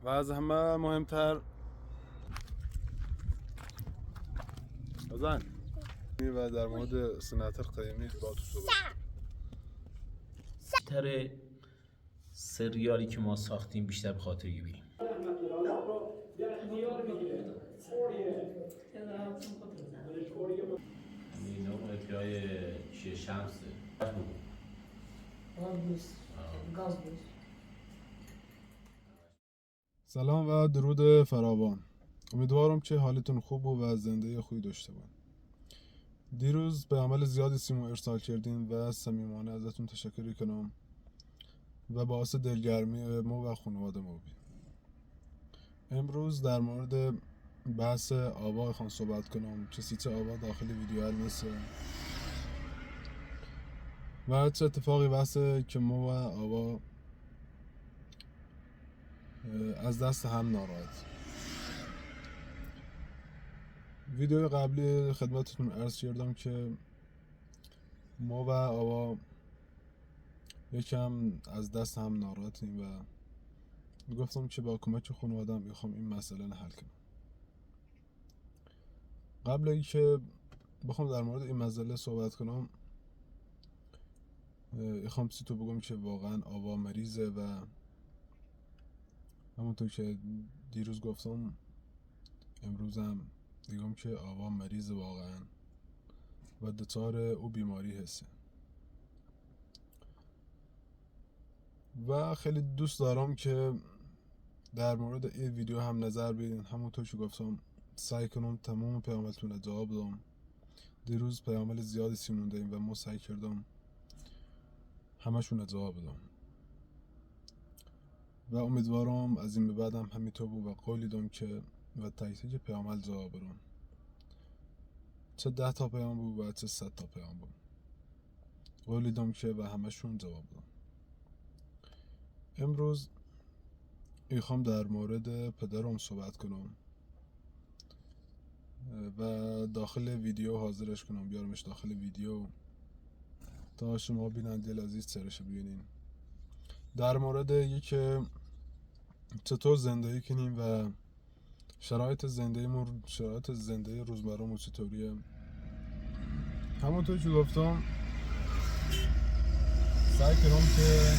و از همه مهمتر بزن و در مورد سنت القیمی با تو صحبت تر سریالی که ما ساختیم بیشتر به خاطر گیریم. این نوع ابداع چیه شمسه سلام و درود فراوان. امیدوارم که حالتون خوب و زنده خوبی داشته باشید. دیروز به عمل زیادی سیمو ارسال کردین و صمیمانه ازتون تشکر کنم و باعث دلگرمی ما و خانواده ما بید. امروز در مورد بحث آوا خواهم صحبت کنم که سیت آوا داخل ویدیو نیست و چه اتفاقی بحثه که ما و آوا از دست هم ناراحت. ویدیو قبلی خدمتتون عرض کردم که ما و آوا یکم از دست هم ناراحتیم و گفتم که با کمک خانواده‌ام میخوام این مسئله رو حل کنم. قبل اینکه بخوام در مورد این مسئله صحبت کنم میخوام تو بگم که واقعا آوا مریضه و همونطور که دیروز گفتم امروزم دیگم که آوا مریضه واقعا و دچار او بیماری هسته و خیلی دوست دارم که در مورد این ویدیو هم نظر بدین. همونطور که گفتم سعی کنم تمام پیامتون رو جواب بدم. دیروز پیامل زیادی سیمون داریم و ما سعی کردم همشون رو جواب بدم و امیدوارم از این به بعدم همینطور بود و قولی دارم که و تک پیامل جواب بدم، چه 10 تا پیام بود و چه 100 تا پیام بود. قولی دارم که و همشون جواب بدم. امروز میخوام در مورد پدرم صحبت کنم و داخل ویدیو حاضرش کنم، بیارمش داخل ویدیو تا شما بیننده عزیز سرش ببینین. در مورد اینکه چطور زندگی کنیم و شرایط زندگی روزمره‌مون چطوریه. همونطور که گفتم سعی کنم که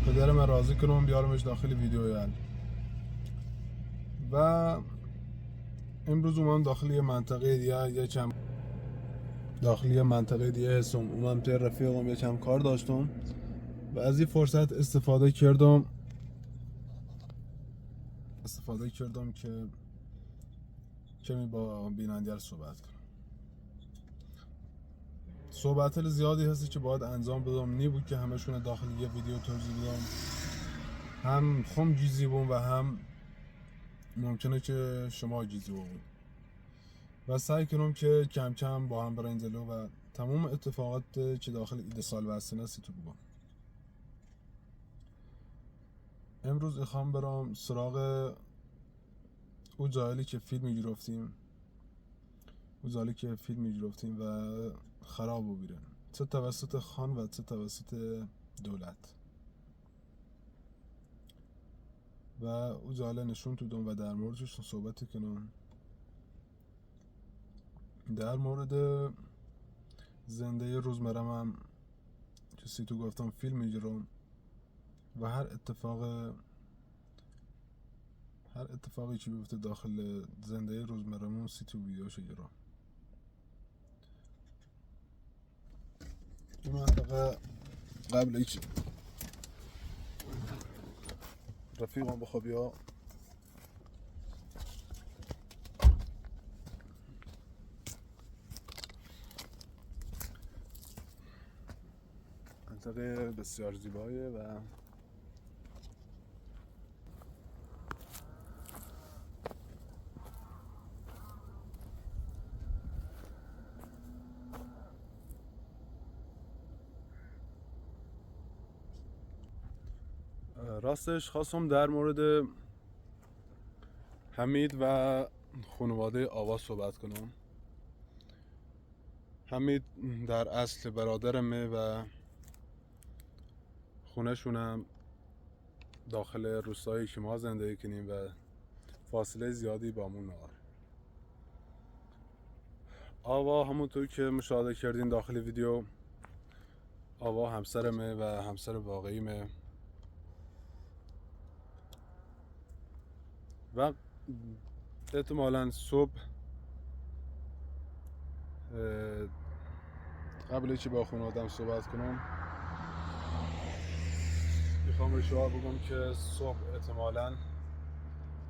پدرم راضی کنم بیارمش داخل ویدیو و امروز اومدم داخل یه منطقه دیگه هستم. اومدم توی رفیقم یکم کار داشتم و از این فرصت استفاده کردم که کمی با بیننده صحبت کنم. صحبت زیادی هستی که باید انجام بدم، نی بود که همشون داخل یه ویدیو توضیح بدم. هم خم جیزی بون و هم ممکنه که شما جیزی بون و سعی کنم که کم کم با هم برین جلو و تمام اتفاقات که داخل ایده سال بستن هستی تو بگم. امروز میخوام برم سراغ او جایی که فیلم گرفتیم و خراب بیرن، چه توسط خان و چه توسط دولت، و او جاله نشون تو دوم و در موردش صحبت کنم. در مورد زنده روزمرم هم چیزی تو گفتم فیلم میگیرم و هر اتفاقی که بیفته داخل زنده روزمرمون تو ویدیوش گیرم. این منطقه قبل ایچ رفیقم بخواب یا منطقه بسیار زیباییه و راستش خواستم در مورد حمید و خانواده آوا صحبت کنم. حمید در اصل برادرمه و خونه‌شونم داخل روستایی که ما زندگی کنیم و فاصله زیادی بامون نداره. آوا همونطور که مشاهده کردین داخل ویدیو، آوا همسرمه و همسر واقعیمه و احتمالاً صبح قبل چی با خانوادم صحبت کنم میخوام به شما بگم که صبح احتمالاً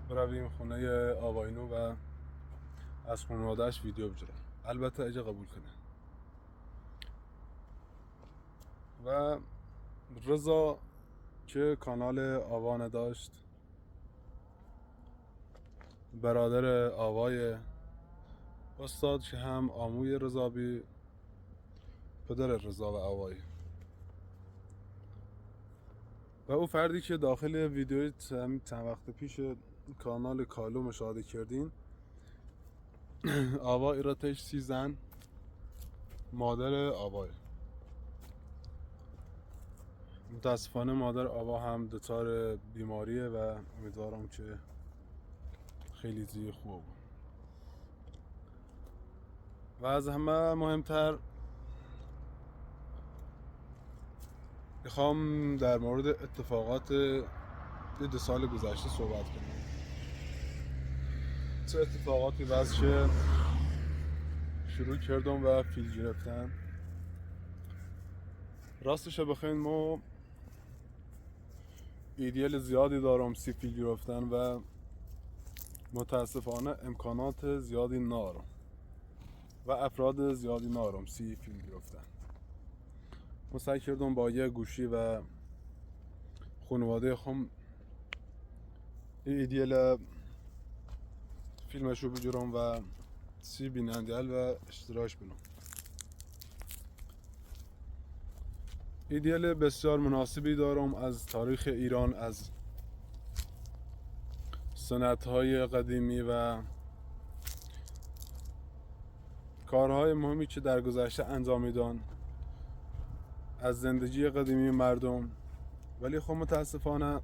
برویم خونه آواینو و از خانوادهش ویدیو بگیرم، البته اگه قبول کنه. و رضا که کانال آوا داشت، برادر آوای استاد که هم آموی رضابی، پدر رضا و آوای، و او فردی که داخل ویدیوی چند وقت پیش کانال کالو مشاهده کردین، آوا ایراتش 30 زن، مادر آوای. متاسفانه مادر آوا هم دچار بیماریه و امیدوارم که خیلی زی خوب. و از همه مهمتر میخوام در مورد اتفاقات 2 سال گذشته صحبت کنم. چه اتفاقاتی واسه که شروع کردم و فیل گرفتن. راستش بخواین ما ایدیل زیادی دارم سی فیل گرفتن و متاسفانه امکانات زیادی نارم و افراد زیادی نارم سی فیلم گرفتن. من سعی کردم با یه گوشی و خانواده خم ایدیل فیلمشو بگیرم و سی بینندگل و اشتراک بدم. ایدیل بسیار مناسبی دارم از تاریخ ایران، از سنت‌های قدیمی و کارهای مهمی که در گذشته انجامیدن، از زندگی قدیمی مردم. ولی خب متاسفانه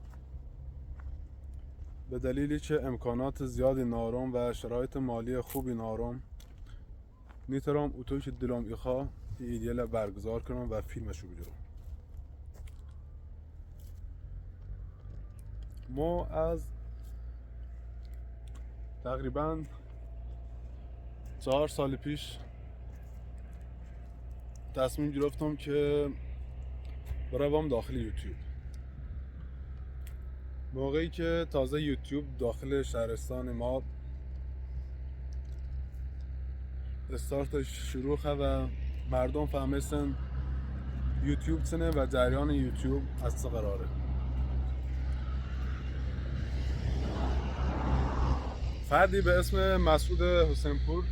به دلیلی که امکانات زیادی نارم و شرایط مالی خوبی نارم، نیترام اوتوی که دلم ایخوا ایدیل برگزار کنم و فیلمشو بگیرم. ما از تقریبا 4 سال پیش تصمیم گرفتم که بروم داخل یوتیوب. موقعی که تازه یوتیوب داخل شهرستان ما استارتش شروع و مردم فهمیستن یوتیوب چنه و جریان یوتیوب از چه قراره. فردی به اسم مسعود حسینپور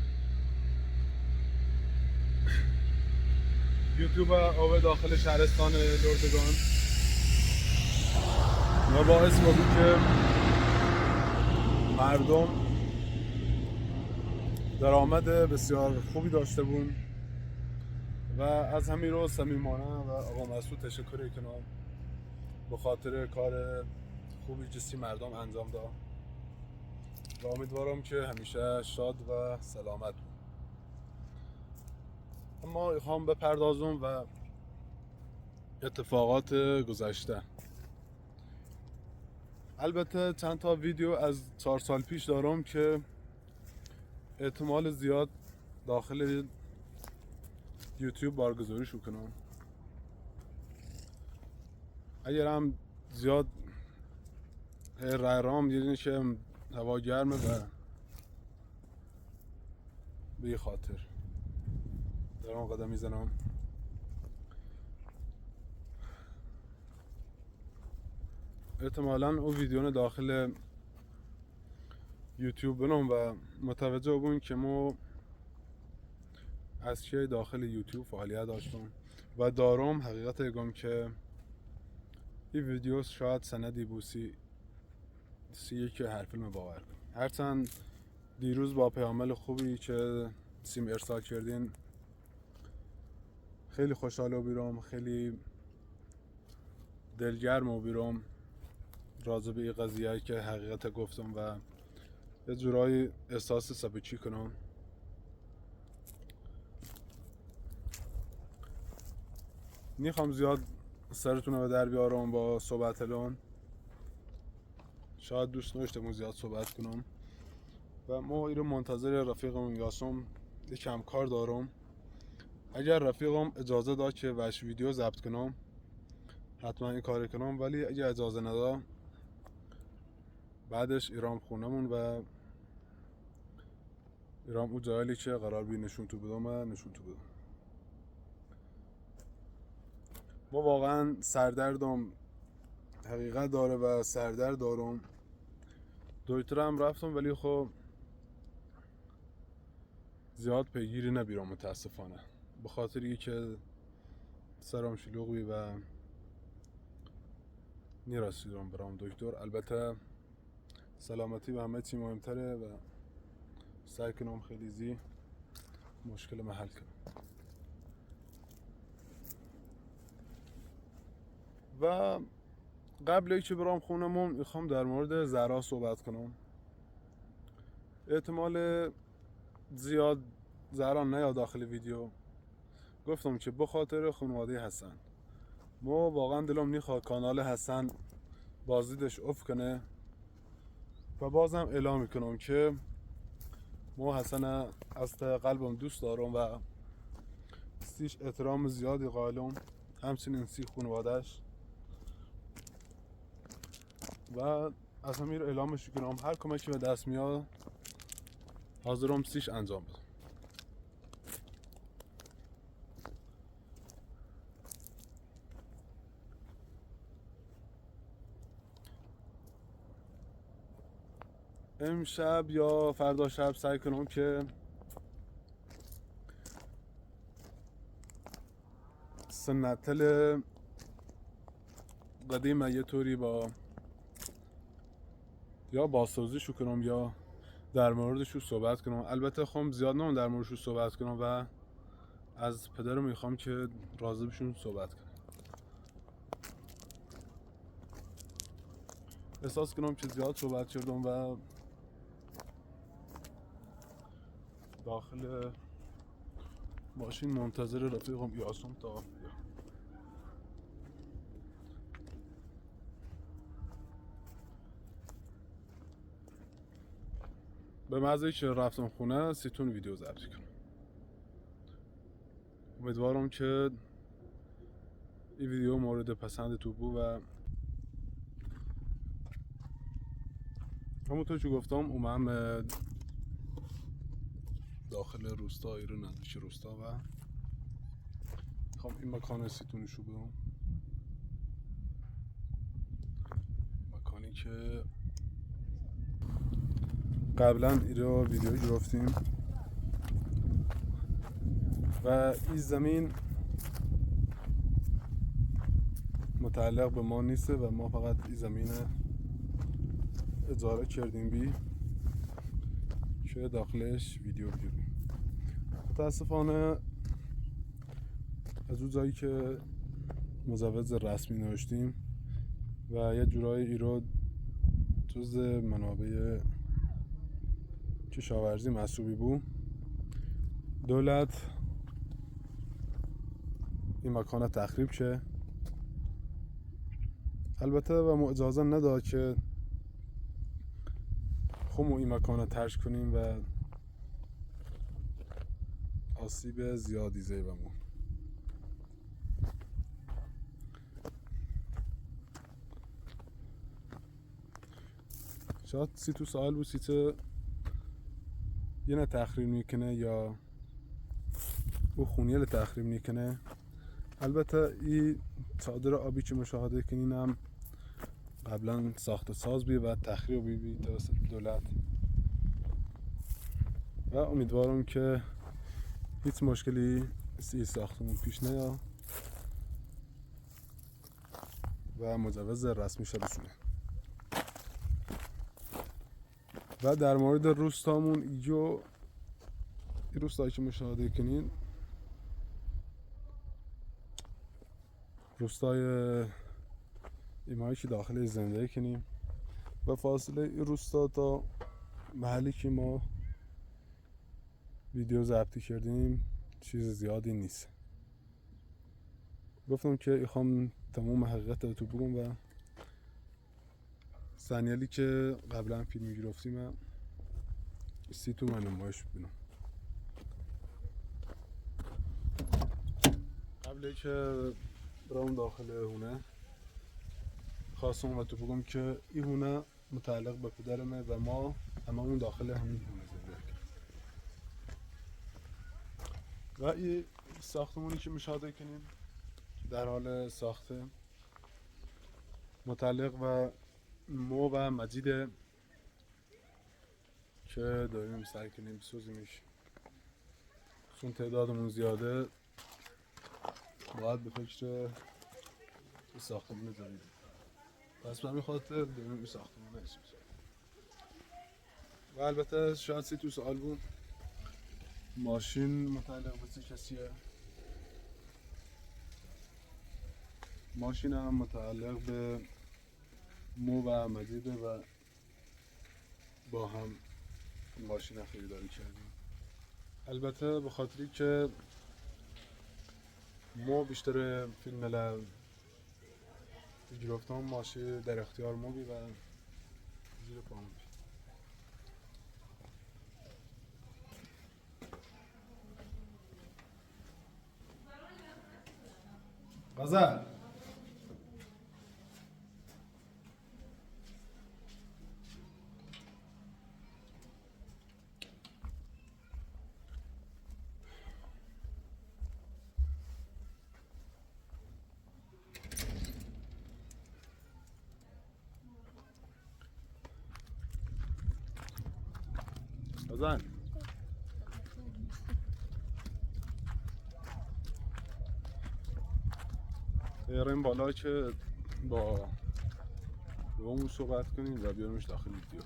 یوتیوب آوه داخل شهرستان لردگان و باعث بود که مردم درآمد بسیار خوبی داشته بون و از همین رو صمیمانه و آقا مسعود تشکر کنم به خاطر کار خوبی جسی مردم انجام داد و امیدوارم که همیشه شاد و سلامت بود. اما میخوام بپردازم و اتفاقات گذشته. البته چند تا ویدیو از 4 سال پیش دارم که احتمال زیاد داخل یوتیوب بارگذاریشو کنم. اگر هم زیاد رایرام دیدین که هوا گرمه و به یه خاطر دارم قدم میزنم. احتمالاً او ویدیو داخل یوتیوب بنام و متوجه بون که ما از چه داخل یوتیوب فعالیت داشتم و دارم حقیقت اگم که این ویدیو شاید سندی بوسی که هر فیلم باور کنم. هرچند دیروز با پیامل خوبی که سیم ارسال کردین خیلی خوشحال و بیرم، خیلی دلگرم و بیرم راجع به این قضیه که حقیقت گفتم و یه جورایی احساس سبچی کنم. نیخوام زیاد سرتون رو در بیارم با صحبت الان، شاید دوست نداشتم زیاد صحبت کنم و ما ایرو منتظر رفیقم یاسم یکم کار دارم. اگر رفیقم اجازه داد که وش ویدیو ضبط کنم حتما این کار کنم، ولی اگر اجازه نداد بعدش ایرام خونمون و ایرام او جایی که قرار بی نشون تو بدم نشون تو بدم. ما واقعا سردردم حقیقت داره و سردرد دارم. دکترم رفتم ولی خب زیاد پیگیری نبیرم متاسفانه، به خاطر اینکه سرم شلوغی و نرسیدم برام دکتر. البته سلامتی و همه چی مهمتره و سعی کنم خیلی زی مشکل محل کنم. و قبل اینکه برام خونمون میخوام در مورد زهرا صحبت کنم. احتمال زیاد زهرا نیاد داخل ویدیو. گفتم که به خاطر خانواده حسن ما واقعا دلم میخواد کانال حسن بازدیدش افت کنه و بازم اعلام میکنم که ما حسن از ته قلبم دوست دارم و سیش احترام زیادی قائلم، همچنین سی خانوادهش، و از همین اعلامش کنم هر کمکی به دست میاد حاضرم سیش انجام بدم. امشب یا فردا شب سعی کنم که سنتل قدیم یه طوری با یا بازسازیشو کنم یا در موردشو صحبت کنم. البته خواهم زیاد نمون در موردشو صحبت کنم و از پدرم میخوام که راضی بشون صحبت کنم. احساس کنم که زیاد صحبت کردم و داخل ماشین منتظر رفیقم یاسم تا به مزه که رفتم خونه سیتون ویدیو ضبط کنم. امیدوارم که این ویدیو مورد پسند تو بود و همونطور که گفتم اومم داخل روستا، ایرو نزدیک روستا و میخوام این مکان سیتونشو بدم. مکانی که قبلا ایرو ویدیو گرفتیم و این زمین متعلق به ما نیست و ما فقط این زمین اجاره کردیم بی که داخلش ویدیو بگیریم. متاسفانه از اون جایی که مجوز رسمی نوشتیم و یه جورایی ایراد جز منابع کشاورزی محسوبی بود، دولت این مکان تخریب شه. البته و ما اجازه نداد که خودمون این مکان ترک کنیم و آسیب زیادی زیبمون. شاید سی تو سوال بود سیت یه نه تخریب میکنه یا او خونیه تخریب میکنه. البته این چادر آبی که مشاهده کنین هم قبلا ساخت ساز بی و تخریب بی توسط دولت و امیدوارم که هیچ مشکلی سی ساختمون پیش نیاد و مجوز رسمی شده بسونه. و در مورد روستامون این روستایی که مشاهده کنین روستای ایمایی که داخل زندگی کنیم به فاصله این روستا تا محلی که ما ویدیو ضبطی کردیم چیز زیادی نیست. گفتم که میخوام تمام حقیقت رو تو بگم و سنیالی که قبلا فیلم میگرفتیم سی تو من نمایش ببینم. قبل که برام داخل هونه خواستم و تو بگم که این هونه متعلق به پدرمه و ما هممون داخل همین هونه زندگی کردیم و این ساختمونی که مشاهده کنیم در حال ساخته متعلق به مو و مجیده که داریم سعی کنیم بسازیمش. چون تعدادمون زیاده باید به فکر این ساختمون جدید. پس به همین خاطر داریم این ساختمون اسم بزنیم. و البته شاید سی تو سوال بود ماشین متعلق به چه کسیه؟ ماشین هم متعلق به مو و مجیده و با هم ماشین خریداری کردیم. البته به خاطری که مو بیشتر فیلم ملل گرفتم ماشین در اختیار مو بی و زیر پامون بی. غزل غزل بریم بالا که با رومون صحبت کنیم و بیارمش داخل ویدیو.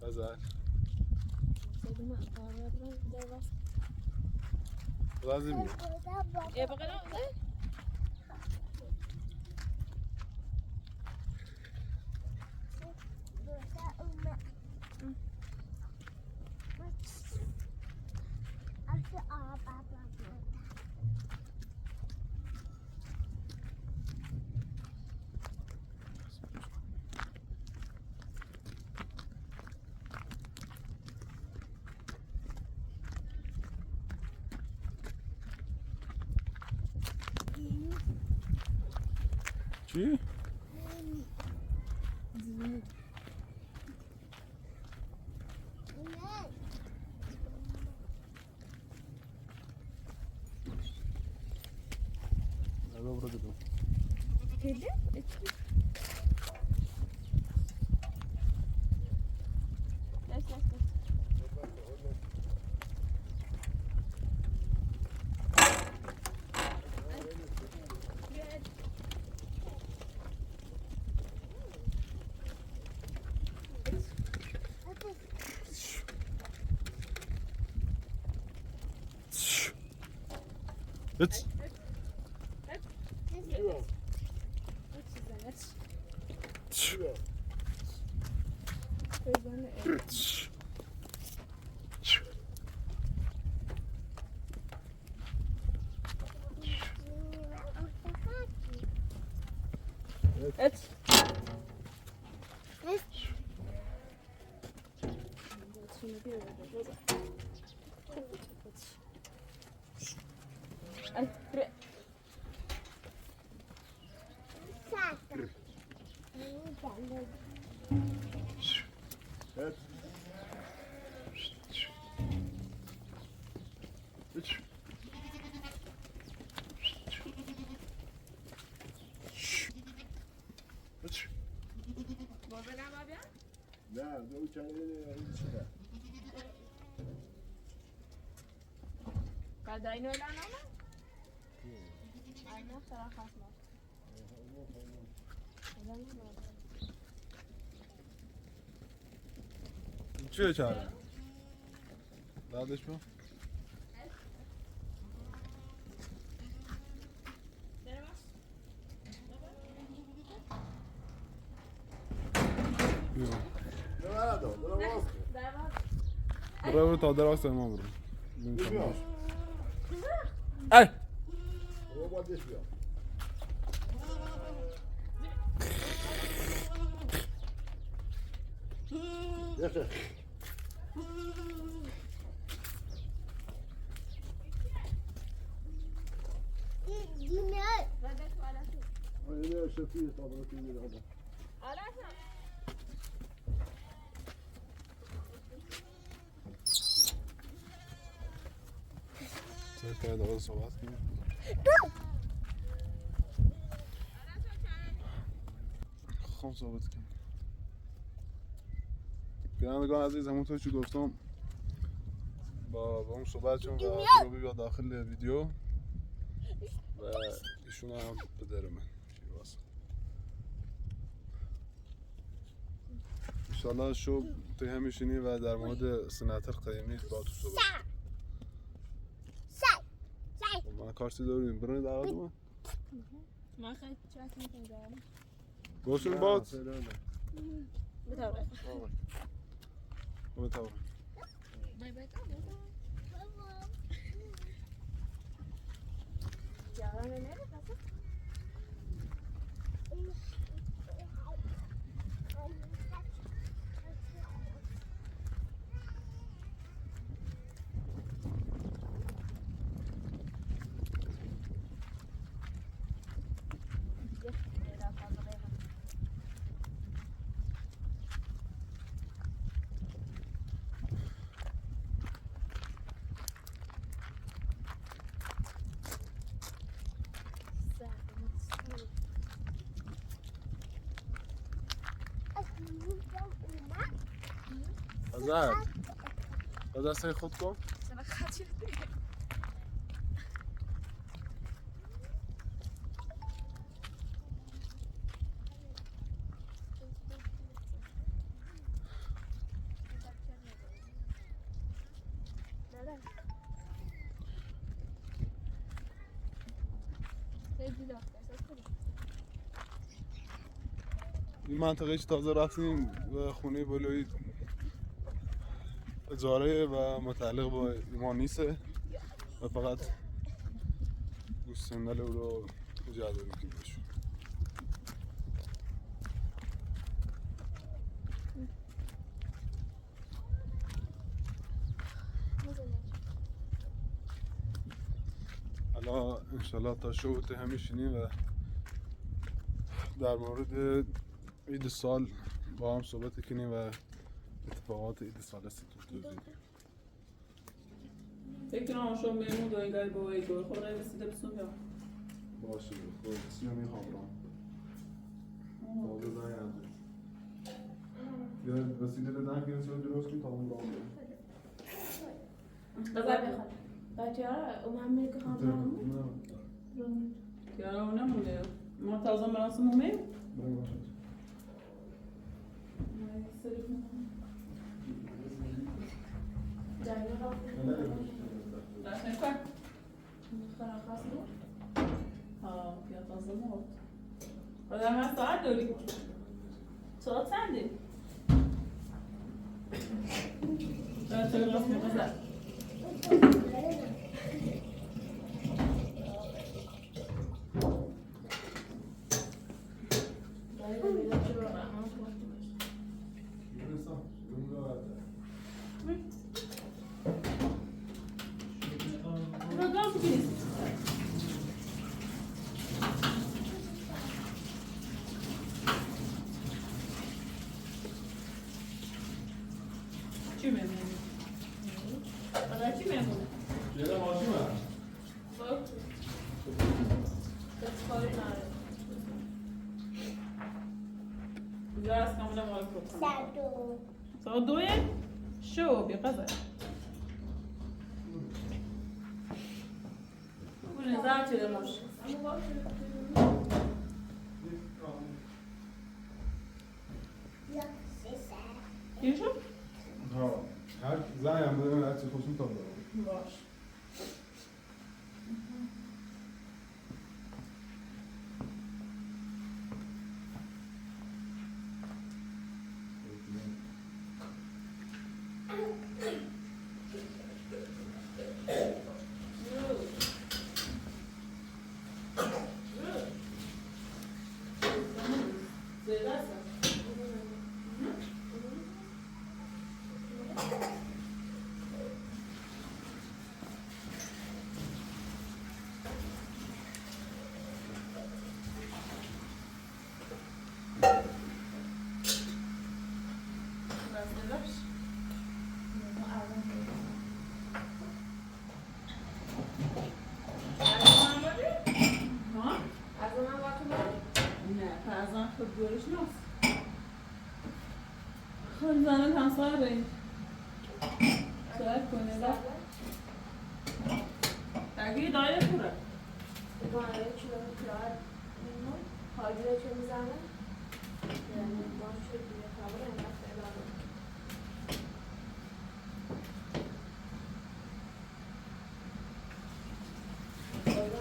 غزل غزل میاد چی؟ Dobro dedim. Kedi? Jetzt. Et. Ay, buraya. Evet. Üç. Üç. Ne? Bu kendini içine. Kada ino ilan ama? Aynen sana kalkma. چیه چاره؟ بعدش با؟ برو تا دراز ما برو ای چه داره صحبت کنیم خب صحبت کنیم بینندگان عزیز همونطور که گفتم با اون صحبت چون و رو بیا داخل ویدیو و ایشون هم پدر من شیرواز انشالله شب توی همیشینی و در مورد سنت القیمی با تو صحبت من کارسی داریم برای دعوت من ما خیلی چت می‌کنم. گوشون باد بتوره. بتوره بای بای. جواب نمیده پس. آزاد با دسته خود کن این منطقه که تازه رفتیم و خونه بلوی اجاره و متعلق با ایمان نیسته و فقط گوستندل او رو اجاره میکنیم بشون حالا انشالله تا شوت همیشینی و در مورد عید سال با هم صحبت کنیم و اتفاقات عید سال توضیح بدیم فکر کنم شما میمون دویگاه با ویگاه خود رای رسیده بسون یا باشه خود سی رو میخوام را بازه زنگ هم یا وسیله بدن که انسان درست کنیم تا اون را بذار بخواد بچه ها اون هم میگه خواهم رامون یارا اون نمونده مرتضا مراسم اومه دست نکن ها بیا تازه مرد آدم از ساعت داری ساعت چنده؟ چه راست می‌بزد چی میمونه؟ چی میمونه؟ یه ده ماشی من کاری نداره اینجا از کامل مال کنم ساعت دوه؟ شو بیا قضا بگونه زرد چه دماش چی شد؟ ها هر زنگ هم بده من هر چی خوشم تا دارم باش زیده است. گوش نیست. خیلی زنه همسایه بین. ساعت کنه با. تاکی دایره پوره. دایره چیکار کرد؟ حاجی چه میزنه؟ یعنی باش شد دیگه خبر انقدر ادامه.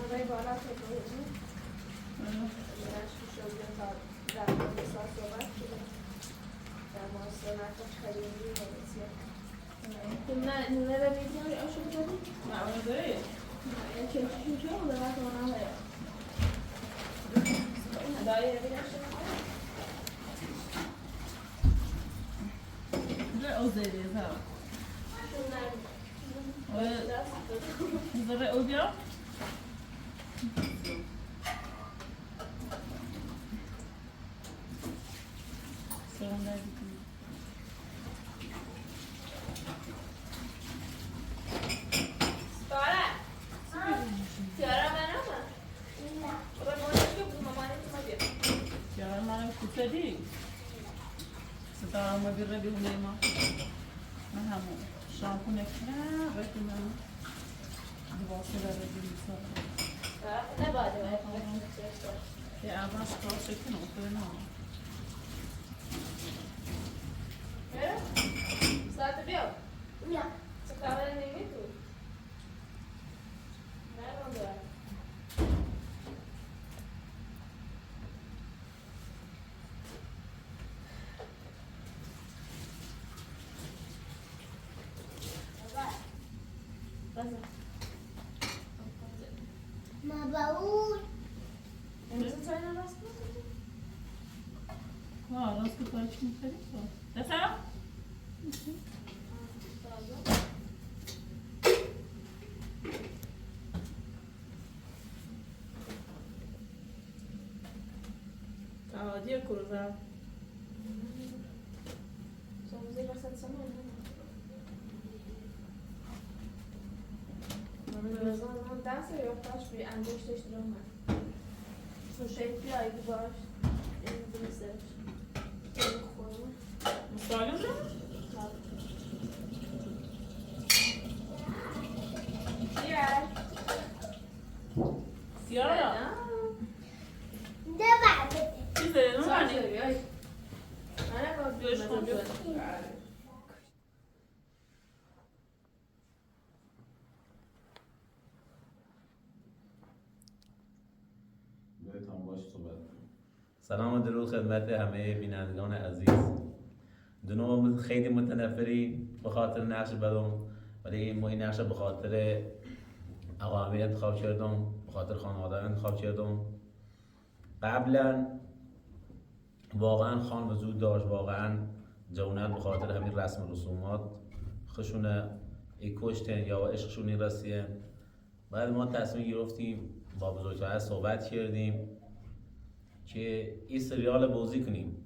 باید بالا تکونی. نه نونه رو می‌ذاری آشو بدی؟ نه اون داره. نه چششون چه بود؟ نه تو نه هیا. دایره بیشتر. نه او زیده زا. نه. زره او بیا. سلام علیکم. Tadi, setelah mobil ready hunai mah, mana mau, shampoo nak kena, berarti mana, dibawa sudah ready bisa. نه باید Ya abang sekarang sekian okey nak. ساعت بیام نه سکاره نمیتون نه من ما باول امروز تو اینا راست کنید راست که کارش می‌کنی تو. دفعه؟ Dia kurang. Somos engraçados também, né? Não dá se eu faço bem, ando os textos não mais. Sou cheio de aí de baixo, em vocês. Mustaqil mi? Siyah. Siyah. ده بعد Güzel, ne var ne? Ay. Ana bak Görüşürüz. سلام و درود خدمت همه بینندگان عزیز. دونو خیلی متنفری به خاطر نقش بدم، ولی ما این نقش به خاطر عوامل انتخاب کردم، به خاطر خانواده انتخاب کردم. قبلا واقعا خان وجود داشت، واقعا جونت به خاطر همین رسم و رسومات خشونه ای کشتن یا عشقشون این رسیه. بعد ما تصمیم گرفتیم با بزرگتر صحبت کردیم که این سریال بازی کنیم.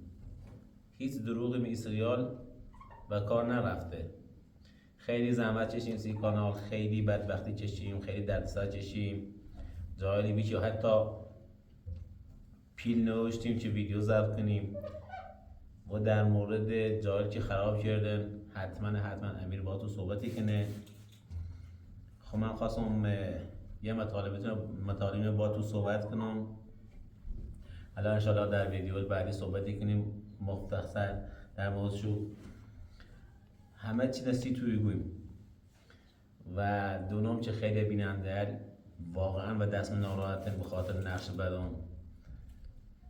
هیچ دروغی می سریال و کار نرفته. خیلی زحمت کشیم سی کانال، خیلی بدبختی کشیم، خیلی دردسر کشیم، جایی بیچه حتی پیل نوشتیم که ویدیو ضبط کنیم و در مورد جایی که خراب کردن حتما امیر با تو صحبتی کنه. خب من خواستم یه مطالبی با تو صحبت کنم. الان انشاءالله در ویدیو بعدی صحبتی کنیم مختصر در موضوع همه چی دستی توی گویم و دونم که خیلی بیننده واقعا و دست ناراحتن به خاطر نقش بدم.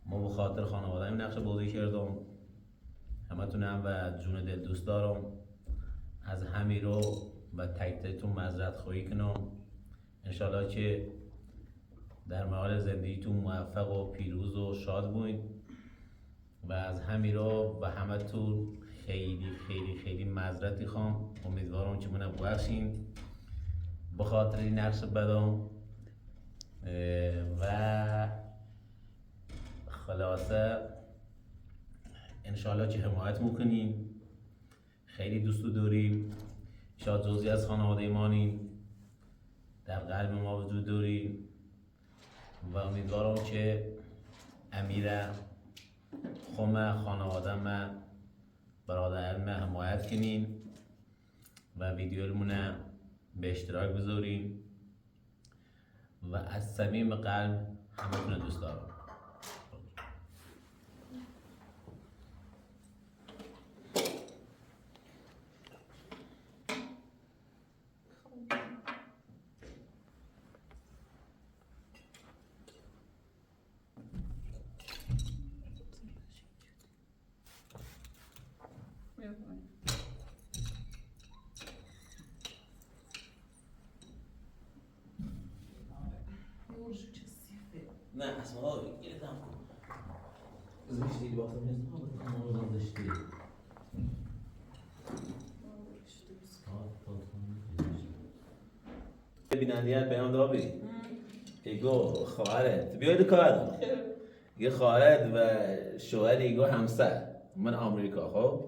ما به خاطر خانواده این نقش بازی کردم. همه تونم و جون دل دوست دارم. از همین رو و تک تکتون معذرت خواهی کنم. انشالله که در مقال زندگیتون موفق و پیروز و شاد بوین و از همیرا و همه تو خیلی خیلی خیلی معذرت خوام. امیدوارم که منو ببخشین به خاطر این نقش بدم و خلاصه انشالله که حمایت میکنین. خیلی دوستو داریم، شاید جزئی از خانواده مانین، در قلب ما وجود داریم و امیدوارم که امیره خمه خانواده برادرم حمایت کنین و ویدیومونه به اشتراک بذارین و از صمیم قلب همتون دوست دارم. نه اصلا آقا گیردم کن زشتی باختم نیست آقا زشتی بینندیت پیام دابی ایگو خواهرت بیاید کار یه خواهرت و شوهر ایگو همسر من آمریکا خب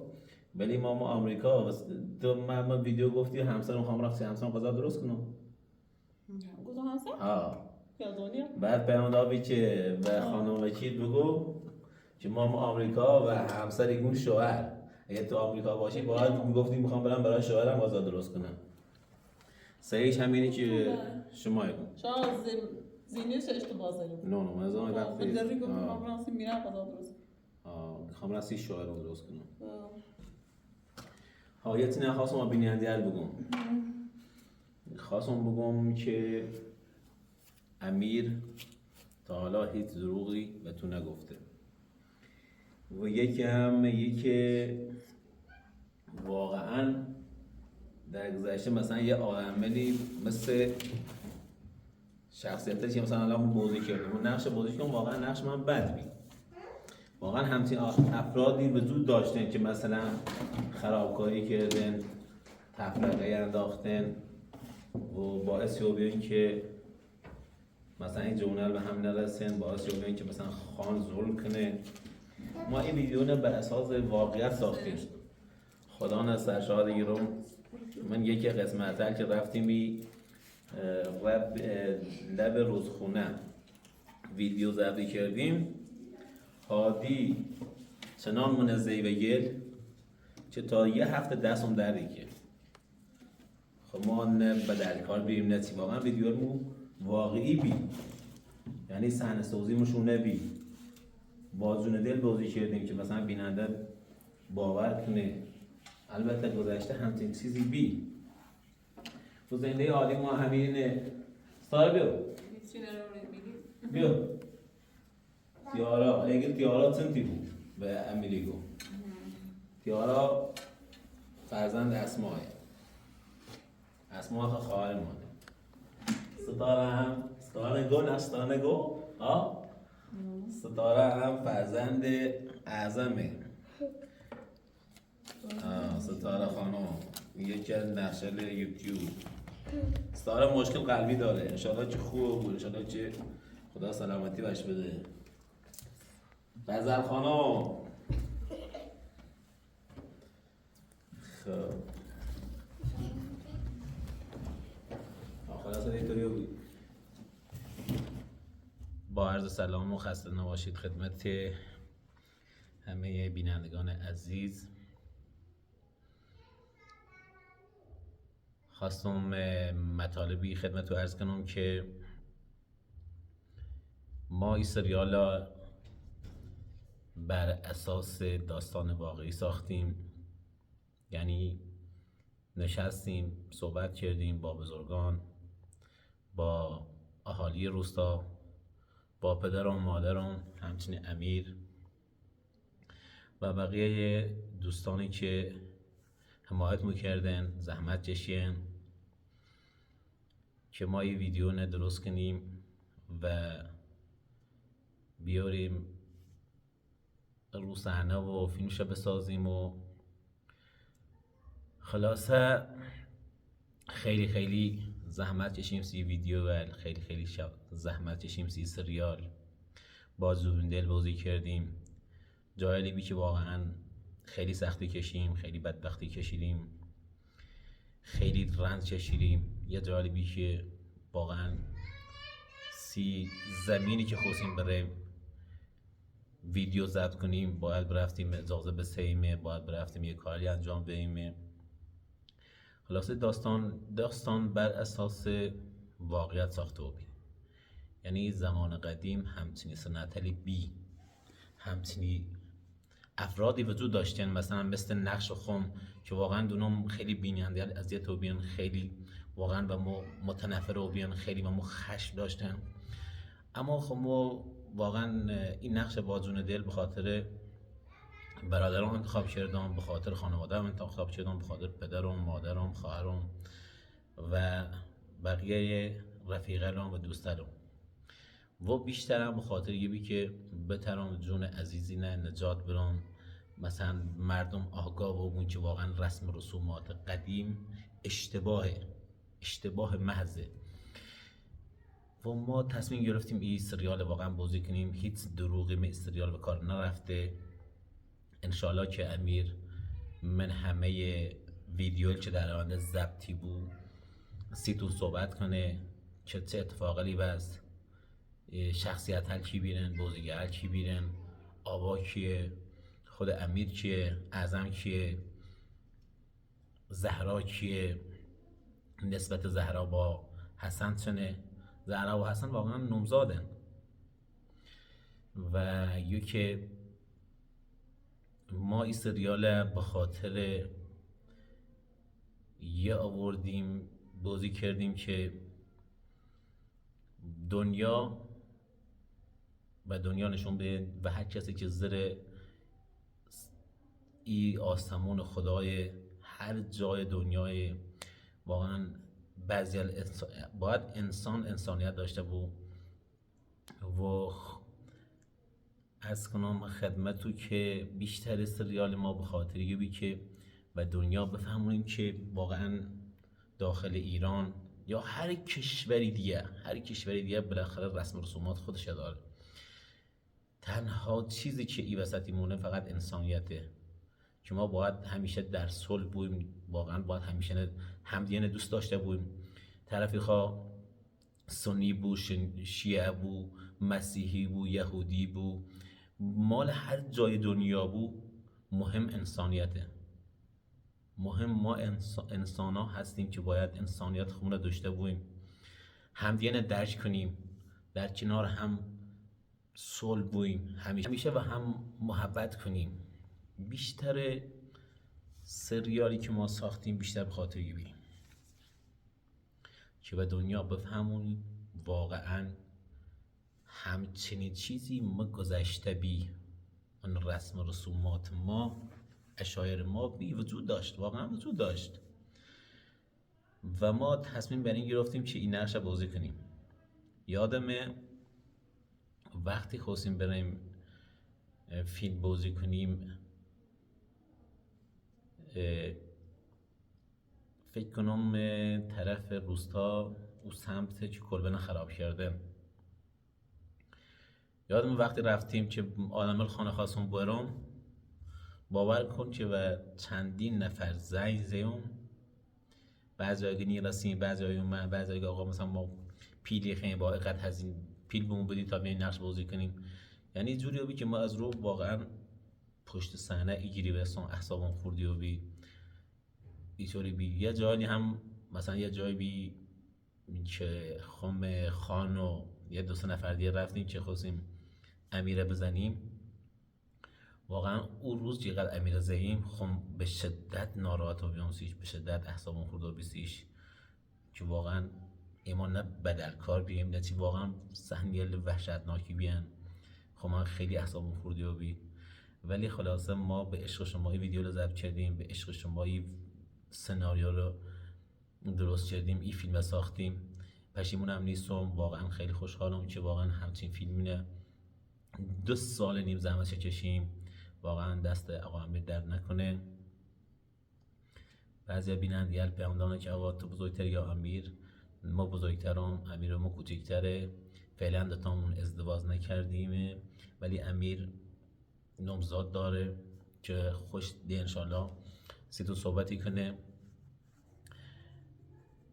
ولی ما آمریکا تو من ویدیو گفتی همسر میخوام رفتی همسر غذا درست کنم گفتم همسر؟ ها یادونی؟ بعد پیام دابی که به خانم وکیل بگو که ما آمریکا و همسر ایگون شوهر اگه تو آمریکا باشی باید میگفتی میخوام برم برای شوهرم غذا درست کنم. صحیحش همینه که شما ایگون شاید زینیش اشتباه زدیم. نه من زمان وقتی بذاری گفتم من راستی میرم غذا درست میخوام راستی شوهرم درست کنم. ها یه چیزی خواستم بیننده بگم. خواستم بگم که امیر تا حالا هیچ دروغی به تو نگفته و یکی هم که واقعا در گذشته مثلا یه عاملی مثل شخصیتش که مثلا الان بازی کردیم و نقش بازی کردیم واقعا نقش من بد بید واقعا همچین افرادی وجود داشتن که مثلا خرابکاری کردن تفرقه انداختن و باعث شد بیان که مثلا این جونل به هم نرسن باعث شد بیان که مثلا خان ظلم کنه. ما این ویدیو رو به اساس واقعیت ساختیم. خدا نه سرشاد گیرم من یکی قسمت که رفتیم لب رودخونه ویدیو ضبط کردیم هادی چنان منزهی و گل که تا یه هفته دستم دردی که خب ما نه به در کار بریم نه چی واقعا ویدیو واقعی بی یعنی صحنه سازیمشون نبی با جون دل بازی کردیم که مثلا بیننده باور کنه. البته گذشته همچین چیزی بی تو زنده عادی ما همین ستاره بیو تیارا اگه تیارا چنتی بود به امیلیگو تیارا فرزند اسماه خواهر مانه ستاره گو ستاره هم فرزند اعظمه ستاره خانم یکی از نقشل یوتیوب. ستاره مشکل قلبی داره انشالله که خوب بود انشالله که خدا سلامتی بهش بده. غزل خانم خب خلاصه اینطوری بود. با عرض سلام و خسته نباشید خدمت همه بینندگان عزیز. خواستم مطالبی خدمت رو عرض کنم که ما این سریال بر اساس داستان واقعی ساختیم، یعنی نشستیم صحبت کردیم با بزرگان، با اهالی روستا، با پدرم مادرم همچنین امیر و بقیه دوستانی که حمایت میکردن زحمت کشیدن که ما این ویدیو نه درست کنیم و بیاریم رو صحنه و فیلمشو بسازیم و خلاصه خیلی خیلی زحمت کشیم سی ویدیو و خیلی خیلی زحمت کشیم سی سریال. با زوبین دل بازی کردیم، جالبی که واقعا خیلی سختی کشیم، خیلی بدبختی کشیدیم، خیلی رنج کشیدیم. یه جالبی که واقعا سی زمینی که خواستیم برای ویدیو ضبط کنیم باید برفتیم اجازه بسیمه، باید برفتیم یه کاری انجام بدیم. خلاصه داستان بر اساس واقعیت ساخته بود. یعنی زمان قدیم همچنین سنتلی بی همچنین افرادی وجود داشتن، مثلا مثل نقش و خم که واقعا دونم خیلی بیننده اذیت و بیان، خیلی واقعا و متنفر و بیان، خیلی و خشم داشتن. اما خب ما واقعا این نقش با جون دل به خاطر برادرم انتخاب کردم، به خاطر خانواده‌ام انتخاب کردم، به خاطر پدرم، مادرم، خواهرم و بقیه رفیقانم و دوستانم و بیشترم به خاطر یه که بترم جون عزیزی نه نجات برم. مثلا مردم آگاه و که واقعا رسم رسومات قدیم اشتباه محضه و ما تصمیم گرفتیم این سریال واقعا بازی کنیم. هیچ دروغی به سریال به کار نرفته. انشالله که امیر من همه ویدیو که در آن ضبطی بود سیتون صحبت کنه که چه اتفاقی بست، شخصیت هل کی بیرن، بازیگر هل کی بیرن، آوا کیه، خود امیر کیه، اعظم کیه، زهرا کیه، نسبت زهرا با حسن چنه. زهرا و حسن واقعا نمزادن و که ما این سریال به خاطر یه آوردیم بازی کردیم که دنیا نشون بده و هر کسی که زیر ای آسمون خدای هر جای دنیای واقعا بعضی باید انسانیت داشته بود و از کنم خدمتو که بیشتر سریال ما به خاطر یه که و دنیا بفهمونیم که واقعا داخل ایران یا هر کشوری دیگه بالاخره رسم رسومات خودش داره. تنها چیزی که ای وسطی مونه فقط انسانیته که ما باید همیشه در صلح بودیم، واقعا باید همیشه همدیگه دوست داشته بودیم. طرفی خواه سنی بو، شیعه بو، مسیحی بو، یهودی بو، مال هر جای دنیا بو، مهم انسانیته. مهم ما انسان ها هستیم که باید انسانیت خونه داشته بودیم، همدیگه درک کنیم، در کنار هم صلح بودیم همیشه و هم محبت کنیم. بیشتر سریالی که ما ساختیم بیشتر به خاطر بیم که به دنیا بفهمونیم واقعا همچنین چیزی ما گذشته بی اون رسم و رسومات ما، اشایر ما بی وجود داشت، واقعا وجود داشت و ما تصمیم بر این گرفتیم که این نقش بازی کنیم. یادمه وقتی خواستیم بریم فیلم بازی کنیم فکر کنم طرف روستا او سمت که کلبن خراب کرده. یادم وقتی رفتیم که آدم خانه خواستم برم، باور کن که و چندین نفر زنگ زیون، بعضی هایی نیرسیم، بعضی هایی اومد، بعضی هایی آقا مثلا ما پیلی خیلی با اقت هزین پیل بمون بدید تا بیاین نقش بازی کنیم. یعنی جوری بی که ما از رو واقعا پشت صحنه ایگیری برسون احسابم خوردی و بی ایطوری بی یه جایی هم مثلا یه جایی بی که خم خان و یه دو سه نفر دیگه رفتیم که خواستیم امیره بزنیم. واقعا اون روز چقدر امیره زدیم خم به شدت ناراحت و بیانسیش، به شدت احسابم خورد و بیسیش که واقعا ایمان نه بدلکار بیم نه چی، واقعا صحنه وحشتناکی بیان. خب من خیلی احسابم خوردی و بی، ولی خلاصه ما به عشق شما این ویدیو رو ضبط کردیم، به عشق شما این سناریو رو درست کردیم، این فیلم ساختیم. پشیمونم نیستم، واقعا خیلی خوشحالم که واقعا همچین فیلمی 2 سال نیم زحمت کشیم واقعا دست آقا امیر درد نکنه. بعضی بینندگی پیام دادن که آقا تو بزرگتری یا امیر؟ ما بزرگترم، امیر ما کوچکتره. فعلا دوتامون ازدواج نکردیم، ولی امیر نامزاد داره که خوش دی انشالله سیتو صحبتی کنه.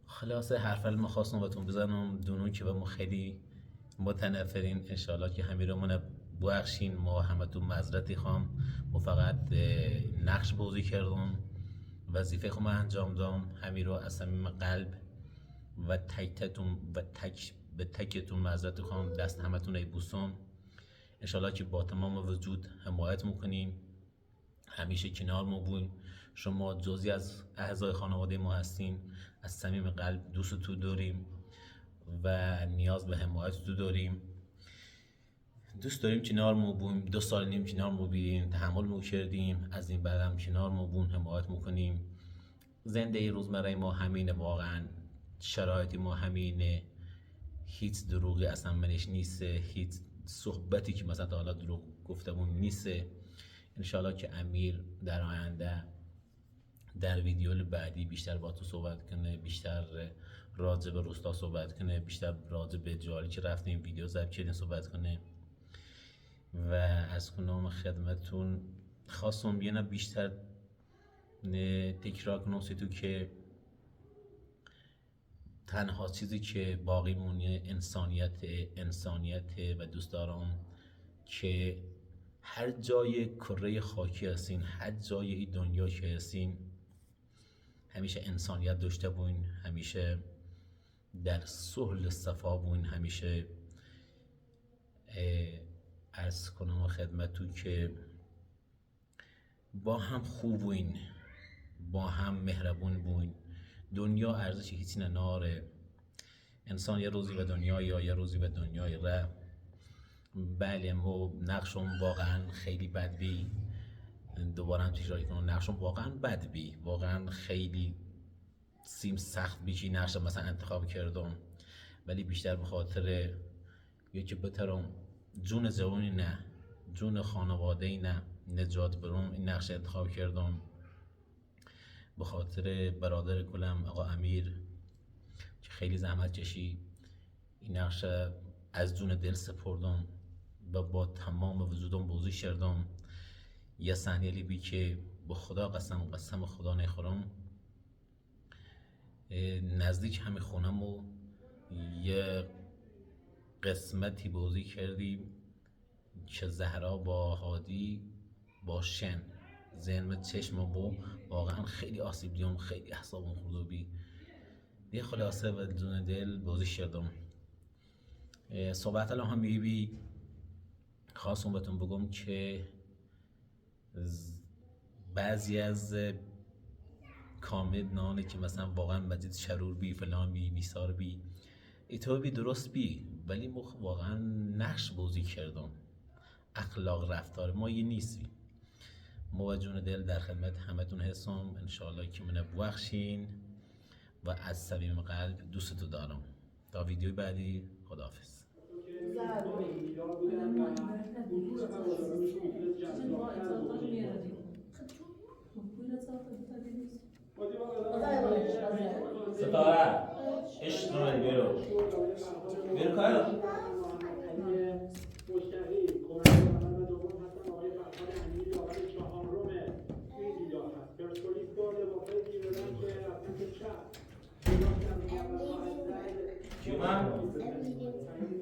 خلاصه حرف ما خواستم بهتون بزنم، دونون که به ما خیلی متنفرین، انشالله که همین رو من بخشین. ما همه تو معذرتی خوام، ما فقط نقش بازی کردم، وظیفه خودم انجام دادم. همین رو از صمیم قلب و به تکتون معذرت خوام، دست همتون ایبوسم. انشالله که با تمام وجود حمایت میکنین، همیشه کنار ما بودین. شما جزئی از اعضای خانواده ما هستین، از صمیم قلب دوستتون داریم و نیاز به حمایت تو داریم. دوست داریم کنار ما بودیم، 2 سال نیم کنار ما بودیم، تحمل ما کردیم، از این بعد هم کنار ما بودیم، حمایت میکنیم. زنده روزمره ما همینه، واقعا شرایط ما همینه، هیچ دروغی اصلا منش نیست، هیچ صحبتی که مثلا تا حالا دروغ گفتمون نیست. انشالله که امیر در آینده در ویدیو بعدی بیشتر با تو صحبت کنه، بیشتر راجع به روستا صحبت کنه، بیشتر راجع به جایی که رفتیم ویدیو ضبط کردیم صحبت کنه. و از کنم خدمتون خواستم یه بیشتر تکرار کنم تو که تنها چیزی که باقی مونه انسانیت و دوست دارم که هر جای کره خاکی هستین، هر جای این دنیا که هستین، همیشه انسانیت داشته بودین، همیشه در صلح صفا بودین، همیشه عرض کنم خدمتون که با هم خوب بودین، با هم مهربون بودین. دنیا ارزش هیچی نداره، انسان یه روزی به دنیا یا یه روزی به دنیای ره. بله ما نقشم واقعا خیلی بد بی، دوباره هم تکرار کنم، نقشم واقعا بد بی، واقعا خیلی سیم سخت بیشی نقشم مثلا انتخاب کردم، ولی بیشتر به خاطر یکی بترم جون جوانی نه، جون خانواده نه نجات برم، این نقش انتخاب کردم. به خاطر برادر کلم آقا امیر که خیلی زحمت کشی، این نقش از جون دل سپردم و با تمام وجودم بازی کردم. یه صحنه بی که به خدا قسم خدا نخورم، نزدیک همین خونم و یه قسمتی بازی کردیم که زهرا با هادی با شن ذهن چشم بو، واقعا خیلی آسیب دیدم، خیلی اعصابم خورد و بی دیگه. خلاصه و جون دل بازی کردم. صحبت الان هم بی خواستم بهتون بگم که بعضی از کامنت نانه که مثلا واقعا مجید شرور بی فلان بی بیسار بی ایتو بی درست بی، ولی واقعا نقش بازی کردم. اخلاق رفتار ما یه نیستی. ما جون دل در خدمت همتون هستم، انشاءالله که منو ببخشین و از صمیم قلب دوستتو دارم. تا ویدیو بعدی، خداحافظ. ستاره عشق من بیرو کارو مشتری کمک محمد دوم هستن آقای فرهاد امیری آقای چهارم این دیدار هست. پرسپولیس با لباسای تیره‌دار که رفتن به چپ چی من؟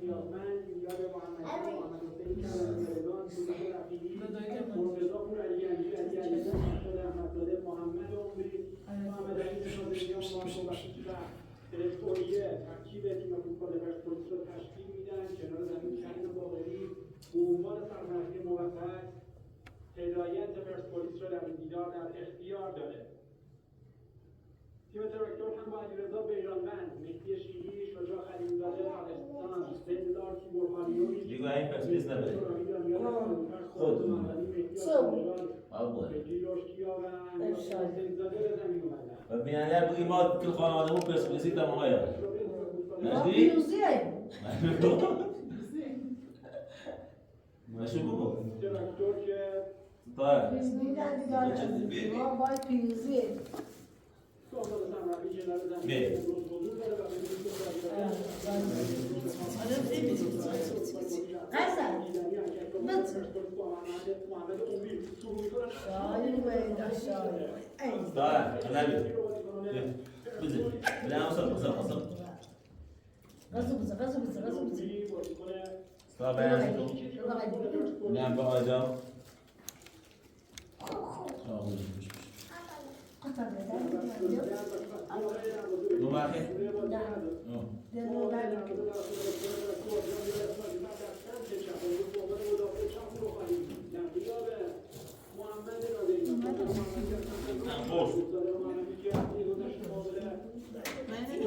نیازمند ایجاد محمد حسین کلانتریان سوزه رفیعی مرتضی پور علی علیزاده فرشاد احمدزاده محمد عمری محمد علی ناظریان مارکو و پرسپولیس ترکیب تیم فوتبال پرسپولیس رو تشکیل میدن کنار زمین کریم باقری به عنوان سرپرستی موقت هدایت پرسپولیس رو در این دیدار در اختیار داره. تیم تراکتور هم با علیرضا بیرانوند، مهدی شیری، شجاع خلیلزاده، پاکستان، زندار تیمورخانیوی، دیگه این پرسپولیس نبره خود بابا جیروشکیا و حسینزاده به زمین اومدن. و بیننده بودی ما تو خانواده‌مون پرسپولیسی دارم آقایا نجدی؟ مشو بگو تراکتور که طيب ما باید پیروزیه بيه قسم بطر شاید ویدا شاید طيب غالي بزل لا وصل غزو بزر غزو بزر غزو بزر طيب نعم بقى جاو مو باقي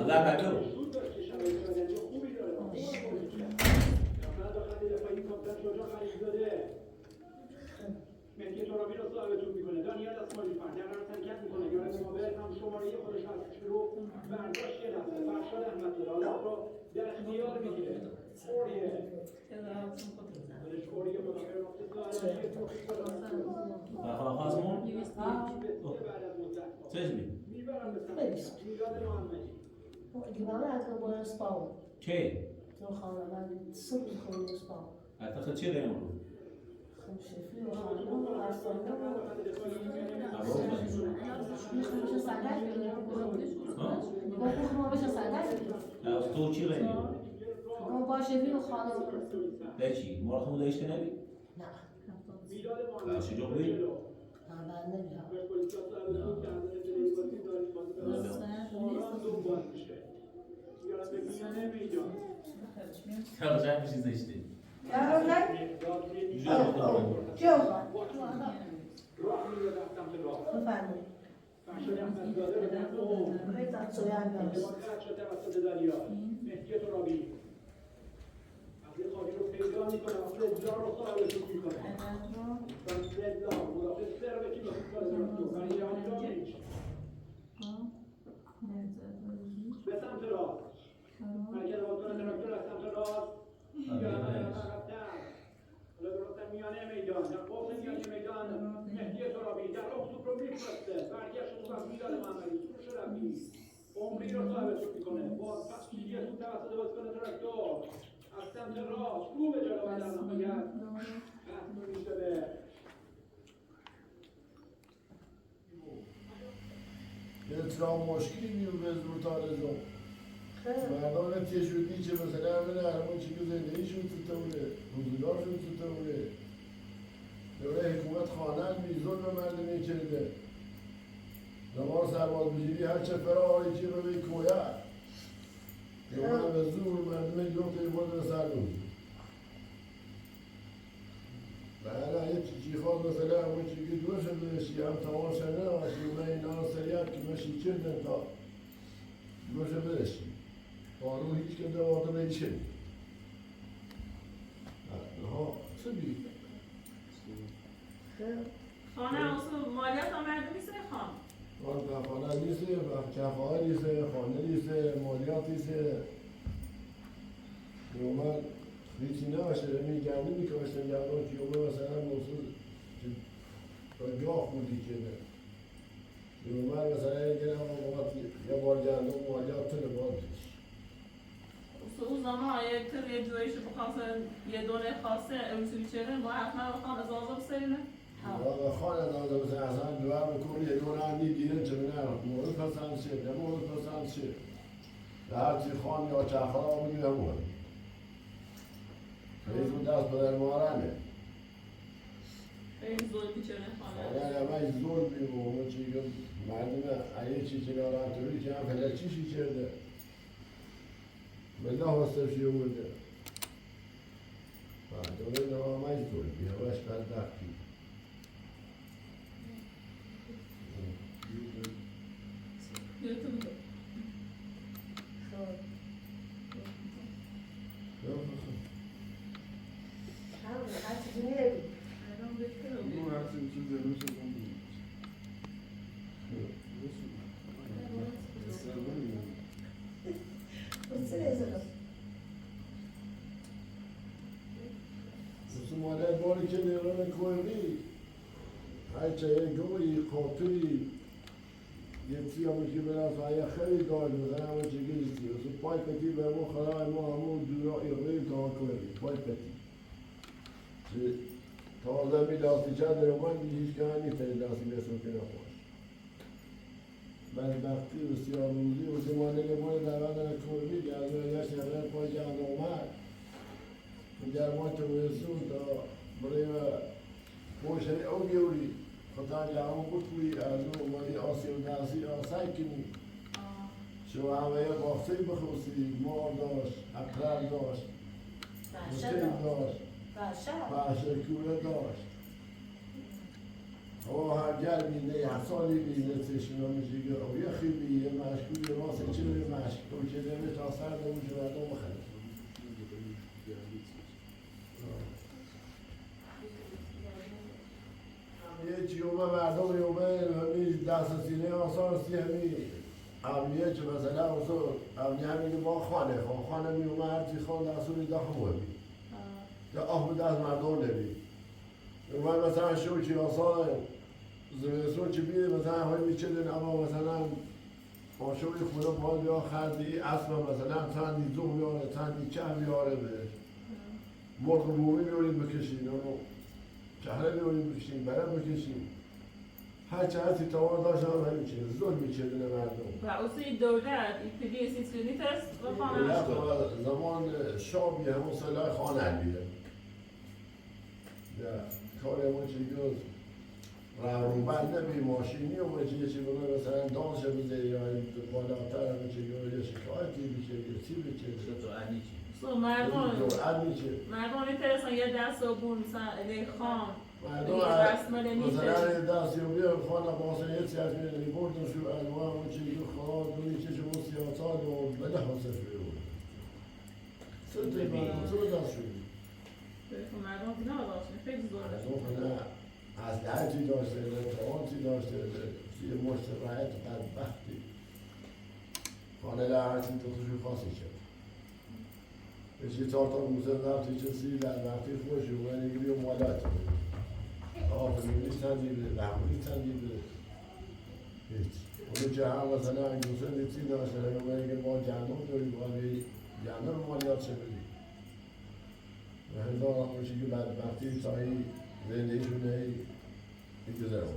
هذا بعده مهدی ترابی رو صاحبتون میکنه دانیال اسماعیلی فرد در حرکت میکنه یاد مقابل هم شماره خودش از رو برداشت یه نفر فرشاد احمدزاده حالا رو در اختیار میگیره اوریه خودش اوریه مدافع نقطه ظاهری توفیق خاصمون بعد از مدت تجمي میبرم به سمت میلاد محمدی دیوانه از باید سپاو كي تو خانه من صبح خونه سپاو اعتقد شيء لا يمر خمشفی و خانه و ارسانه و میخوامش سندش بگیرم با میخوامش سندش بگیرم تو شيء لا يمر با شفی و خانه لا شيء مرة خمود ايش تنبي نه لا شيء جوبي نه من نمیام خلاص جاي مش زيشتي جو بفرمایید. فرشاد احمدزاده به طرف اوم. توسط داریا. مهدی ترابی. عبد القادر رو پیدا میکنه. فلزار رو صاحبشون میکنه. فلزار مدافع ثروتی به فوتبال درستو. برای ایران دامیج. به سمت راست. مرکز بازیکن تراکتور از سمت راست. حالا درستن میانه میدان در قوس میانه میدان مهدی ترابی در اخصوب رو میفرسته برگشت تو از میلاد محمدی سروش رفتی عمری رو صاحبتون میکنه با تفصیلی تو توسط بازیکن تراکتور از سمت راست رو به جلو و در نهایت ختم میشه به اطلاع مشکلی میون به زور تارزم مردان تشویقی چه مثلا همین هرمون چی که زندگیشون تو توله حضوراشون تو توله دوره حکومت خانه میزون به مردمی کرده زمان سرباز بجیری هرچه فراری چی رو به کویت یوان به زور مردم جون قیمت به سر دوزی بله یه چی خواست مثلا همون چی که دو شده بشی هم تمام شده نماشی اونه اینا سریعت که مشی کردن تا دو شده بشی قانون هیچ که دوارده نیچه ها چه بی؟ خانه اصلا مالیات هم مردم نیست خان خانه نیسته، کفاها نیسته، خانه نیسته، مالیات نیسته یومن هیچی نباشه میگردی میکاشتن گردان که یومن مثلا موضوع جاه بودی که نه یومن مثلا یه بار گردان مالیات تونه بادش اون زمان یه جویش بخواستن یه دونه خواسته امروزی بیچاره ما حتما بخوام از آزا بسرینه خانه داده بسه اصلا دوار بکنی یه دونه هم دیگه چه بینه مورد پسند شه نمورد پسند شه هرچی خان یا چخرا بگی نمورد خیلی دست بدر مارنه خیلی زود بیچاره خانه همه زور بیمونه چی که مردم ایه چی که دارن توی که هم فلر چیشی کرده بالله واسه شیو بوده دوره نامه زور بیه باش بدبختی هرچی نمیدی اون هرچی چیز زنوش رو ماله باری که نیرون کوهی چه گویی خاطری یه سیامی که برای فایه خیلی دار مثلا همون چه گیستی و پای پتی به ما خدای ما همون دورا ایغوی تا کنیم پای پتی تازه می داستی چه در من هیچ که نیست داستی بسون که نخواست بدبختی بسیار روزی و زمانه نمونه در بدن کرمی گردو یه شهر پای جهان آمد گرما که برسون تا برای پوشنی او گیوری خدا جهان بکوی از اون مالی آسی و ناسی آسای کنی شو همه یه باخته بخوصی مار داشت اقرار داشت مستقیم داشت پشه کوره داشت هر گرمی نه حسالی بینه تشنا میشه که او یه خیلی یه مشکوی راسه چه به مشک تو که نمی تا سر نموشه مردم بخرد یه چیومه مردم یومه همی دست سینه آسان سی همی اولیه چه مثلا اوزو اولیه همین ما خانه می اومه هرچی خان دستوری ده همو همی ده آه به دست مردم نبی اومه مثلا شوچی آسان زمستون چه بیده مثلا های میچدن اما مثلا آشوی خدا باید بیا خردی اسب مثلا تندی زو بیاره تندی چه بیاره بهش مرغ بومی بیاریم بکشیم چهره بیاریم بکشیم بره بکشیم هرچه هرچی توان داشت هم همین چیز ظلم میچدن مردم و اصلی دولت ایپیدی سیسیونیت است و خانه زمان شابی همون سلاح خانه بیده کار همون چی گفت روبند نبی ماشینی و چی بگه مثلا دانش بزه یا بالاتر همون چی گفت یه شکایتی بشه یه چی بشه تو انی چی؟ مردم نیترسن یه دست و بون مثلا الی خان مردم مثلا یه دست یا بیا خانه باسه یه چی از میدنی بردن شو از ما همون چی گفت خواه دونی چه شما سیاسات و بده حاصل شده بود سنتی مردم تو دست شدی مردم دینا داشتن خیلی زور از هرچی داشته توانتی داشته یه مشت رایت بدبختی خانه هرچی تو خوشی خاصی شد بشی چهار تا موزه رفتی چسی در وقتی خوش و نگیری و مالات آفرینی تندیده رحمونی تندیده هیچ اونو که هم مثلا انگوزه نیتی داشته همه که ما جنم داریم باید جنم مالیات چه بدیم و هزار همونشی که بدبختی تایی زندگیشونه میگذرم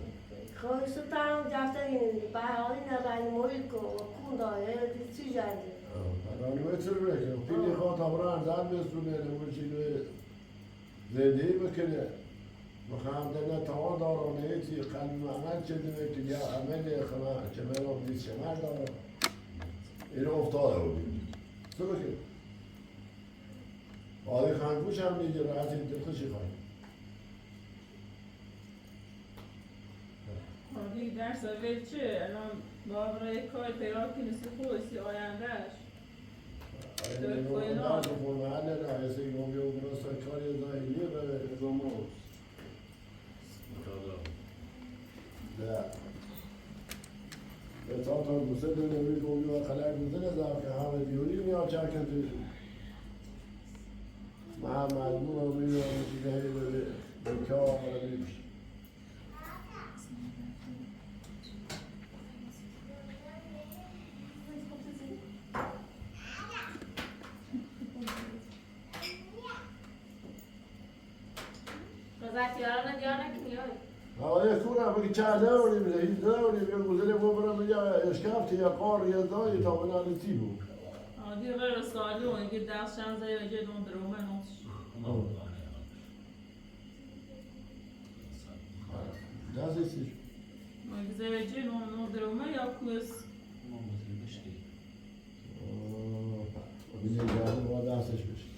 خواهی سوترم جفته گیریم برای نبری مویل کن و کون داره چی جنده برای چه بکنه پیلی خواه تا برای انزان بستونه نمونشی که زندگی بکنه مخام دنیا توان دارم نیتی قلبی عمل چه دونه که یا عمل خما که من رو دید شمر دارم اینو افتاده رو بید چه بکنه آقای خانگوش هم میگه راحت این دلخوشی خواهی آدی درس اول چه؟ الان برای کار پیدا کنی سخوصی آیندهش آینده نوع درس و فرمانه رایسه گم بیو برسا کاری ظاهریه به زمان نه به تا گوسه دونوی گم بیو خلق گوزه نزار که همه دیوری میاد چرکن توی مجموع رو میدونم چیزایی به کار آمده میشه Zaten diyor ne ki diyor. آقای کورم بگی چه دوری میده هیچ دوری بگه گذاره برم بگه اشکافتی یا قار یا دایی تا بنانی تی بود آدی غیر سالی و اینکه درس چند زایی وجه دون درومه نوش دستی چیش اینکه زایی وجه دون درومه یا کلس بینه جانه با دستش بشه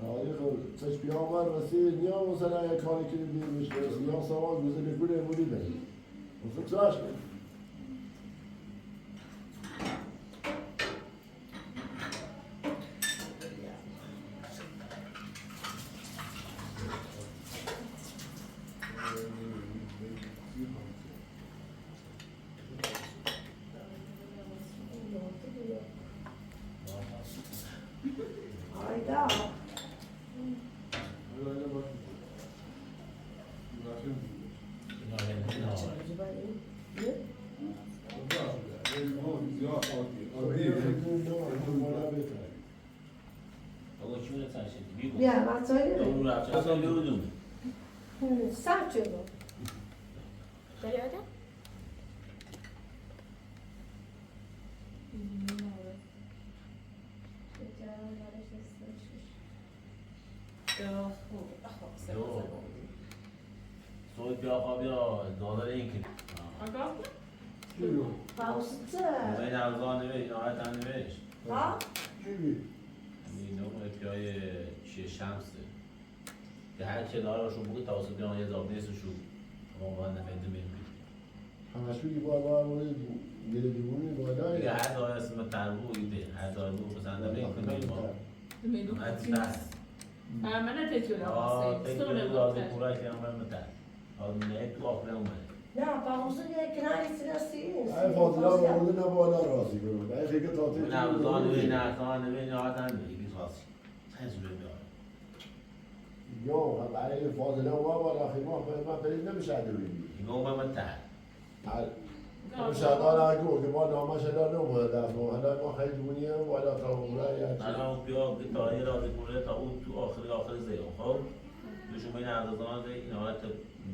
آقای خود سش بیامر رسید نیا مثلا یک کاری که دیر میشه یا سوال گذاره کنه مولی بگی اصلا چهاش کنی آیدا بابا چونه تنشید بیگو بیا مسائل اون رفت اصلا بیودون سر شد داری آدم؟ صوت بیا خواب یا دادار این که پاوسته این ارزان نوشت نهایت هم نوشت ها؟ این نوع اپیای چیه شمسه که هر چه داره شو بگه توسط بیان یه زاب نیست شو واقعا نفیده میگه همشون یه بار مورد گله دیوونی بالا دیگه هر داره اسم تربو ایده هر داره بگو بسنده میکنه میدو هست من تکیولا آه واسه تکیولا لازم پورا که هم متر نه تو آخره اومده نه پاوسته که کناری سینستی ای فاضلا مورد نه بالا راضی کنم ای فکر تا اون ارزان نوی نه ارزان نوی نهایت هم نوی خاصی تنزوله بیاره یا هم برای فاضلا و بالا خیلی ما پرید نمیشه دویدی اینگاه اومد متر شدان اگه که ما نامش الان نموده دست ما حالا ما خیلی دونی هم بالا تا عمره یا الان بیا که تا یه راضی کنه تا اون تو آخر زیان خب دوشون این ارزان زی نهایت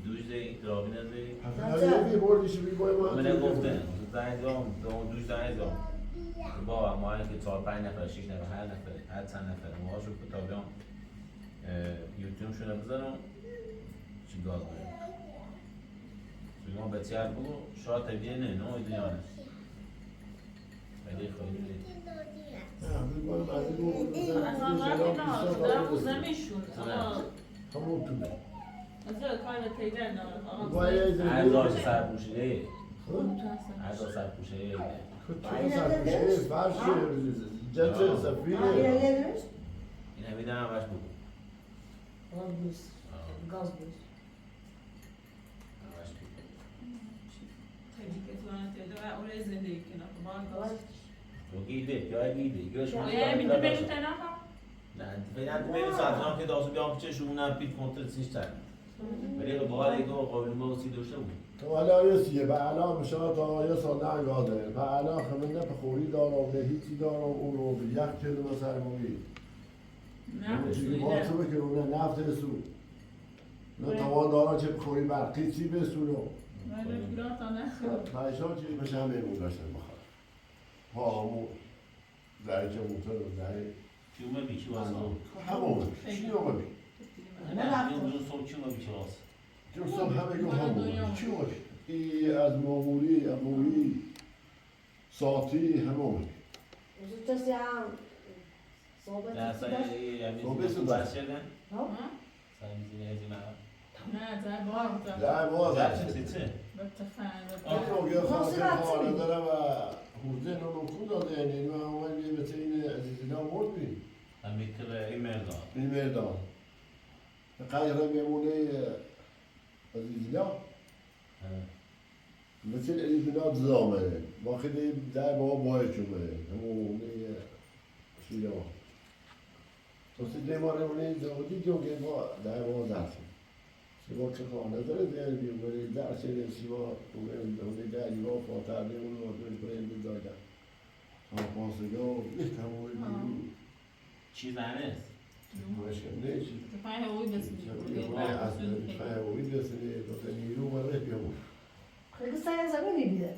دوش زی اکترابی نزی حالا یه بردیشی بی بای ما من گفتم زنجام اون دوش زنجام با ما که 4-5 نفر 6 نفر هر نفر هر چند نفر ما شو تا بیام یوتیوب شونه بزنم چی گاز بریم شما بسیار بگو شاید تبیه نه نه ایدیانه ولی خیلی همون تو ارزاش سرپوشیده ارزاش سرپوشیده تو سرپوشه فرش جت سفیره این همیده همش بگو گاز بوس همش بگو زندگی کنم تو گیده یا گیده یا شما میتونه بریم تنها نه فعلا تو میریم ساعتنام که داشت بیام پیش شما پیت کنترل سیستم ولی باید ایگو قابل ما سی داشته بود تو حالا یه سیه به الان شما تا یه سال نگاده به الان خمینه پخوری دارم به هیچی دارم اون رو به یک کلمه سرمایی نه چیزی با تو بکنونه نفت سو نه توان دارم چه پخوری برقی چی بسونم پایشان چیزی بشه همه اون داشته بخواه ها همون دهی که موتور دهی چیومه بی چی واسه همون چی رو ببین نه اون صبح چیومه بی چی واسه جرسم همه گو همون چی رو ای از معمولی اموری ساعتی همون کسی هم صحبت نه سایی صحبت سو بس شدن ها؟ سایی میزینه از این نه در بار در باز چه آخه یه خانه دارم و حوزه رو خود داده یعنی من اومد یه مثل این عزیزینا مرد بیم میتر این مردان این مردان قیره میمونه عزیزینا مثل عزیزینا زامنه با خیلی در با باید شده همونه شیره ما توسید ما رمونه زودی جوگه با در با درسه سیما که خانه داره دیگر بیومه درسه سیما اونه در ایوان فاتر نیمونه و برند دادن پاسگاه و یک همون بیرون چی زنه است؟ مشکل نیست پای هوی دست پای هوی دست داده نیرو مره بیامون خیلی سعی زمینی بیده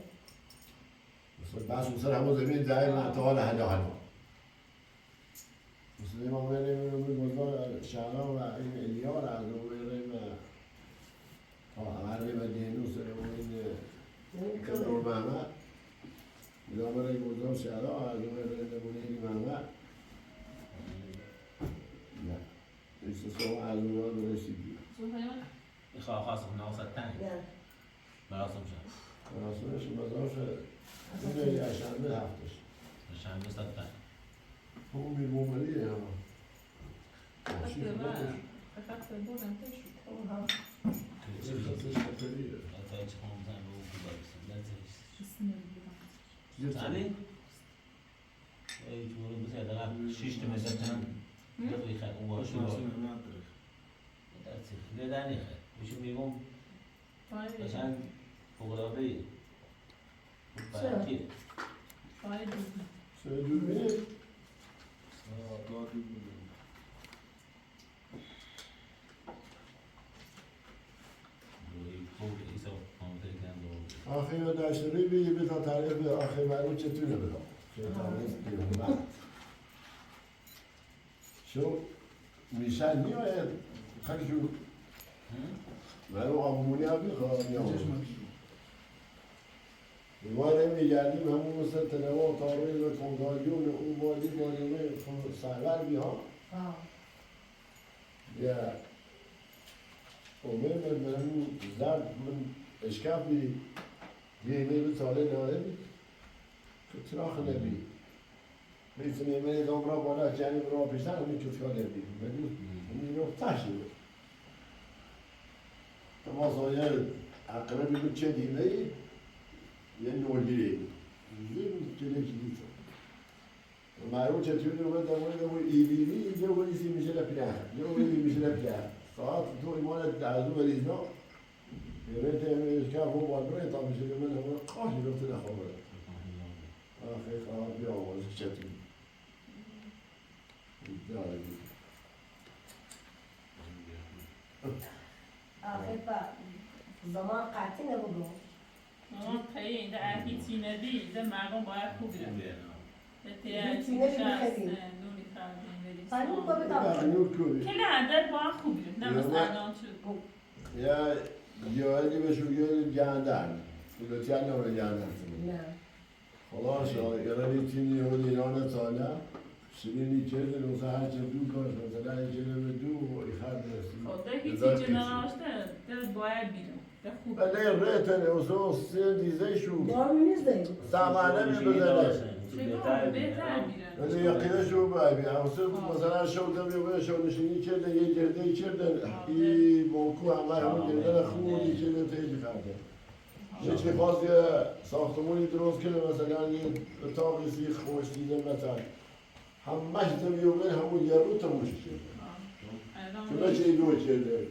بس مثل همون زمین زهر منطقال هلا هلا مثل ما بریم گذار شهرام و این الیار از رو بریم همه ریم دینوس رو این کنور محمد اینا برای گذار شهرام از رو بریم این محمد نه ایسا سوم از رو برسیدی میخواه خواست خونه واسه تنگ مراسم شد مراسمش مزار شد این یه شنبه هفتش شنبه ست تنگ همون بیرموملیه هم شیش تا مثل دقی خیلی اون باشه ناسو رو نمیاد داره. درستی خیلی دنی خیلی بشه میگم فایده قشنگ فوق‌العاده ای چرا؟ برکیه فایده سه دوربینه دادی بود. روی فوق ایسا کامتر کن رو آخه یا داشتری بگی بتا تعریف آخه معلوم چطوره بدم شیطانیست بیرون شو میشن میاید خشو ولو آمونی هم میخواد یا دوباره میگردیم همون مثل تنوا تارویل و کنگالیون اون وادی مالیومه سرور بیا یا اومه من همون زرد من اشکاف بی یه میل ساله ناره بی کتراخ نبی میتونی من ادام را بالا جنب را پیشتر همین کترا نبی همین رو تشتی بود تماسایه اقربی رو چه دیمه ای یه نولگیری زیر جلوی کلیسا معلوم چطوری رو باید درمونه اون ایبیری یه ولیسی میشه لپیره یه ولی میشه لپیره ساعت دو ایمان دهدو بریزنا یه بیت اشکاف و باندوی تا میشه که من همون قاشی رفته نخوابه آخه خواهد بیا آمازی چطوری آخه با زمان قطعی نبودم مامان خیلی ده هیچی نبی ده مردم باید خوب بیرن ده هیچی تیه نبی چیزی بخری. نونی کردیم هنوز با بریستان بتابه نور کوبی کلی عدد باید خوب بیرن نه مثل الان شد یا گیاهی بهشون گیاهی گندن کلوتی هم نمونه گندن نه خلاص یعنی تینی و دیران ساله شیرینی کرده روزه هر چه دو کاش مثلا یه جلوه دو و خرد رسید خب ده هیچی جنراشته ده باید بیرن ده خوب بله رتنه و سو سه دیزه شو دارمی نیست داریم زمانه می بزنه چگاه بهتر بیرن ولی یقیده شو بایی همسه مثلا شو دمی و شو نشینی کرده یه گرده کرده ای موکو همه همون گرده خوبی کرده تیجی خرده هیچ که خواست یه ساختمونی درست کنه مثلا یه اتاقی سیخ خوش دیده مثلا همش دمی و بین همون یه رو تموش کرده الان که چه دو کرده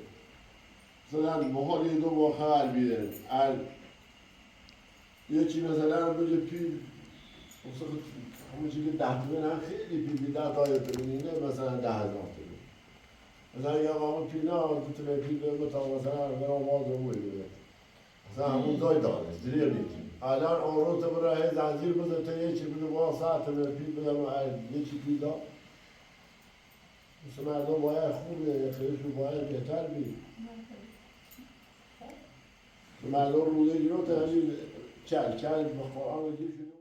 مثلا محال یه دو با خال بیده یه چی مثلا بجه پیل همون چی که 10 تومن هم خیلی پیل 10 تا ببینینه مثلا 10,000 تومن مثلا یه آقا پیل ها تو تومن پیل به تا مثلا من آواز رو بوده مثلا همون دای داره دلیل نیتی الان اون رو تو برای زنجیر بده تا یه چی بده با ساعت تومن پیل بده یه چی پیل ها مثل مردم باید خوبه خیلیشون باید بهتر بید مردم روزه گیرو تا همین کل با قرآن رو گیر شده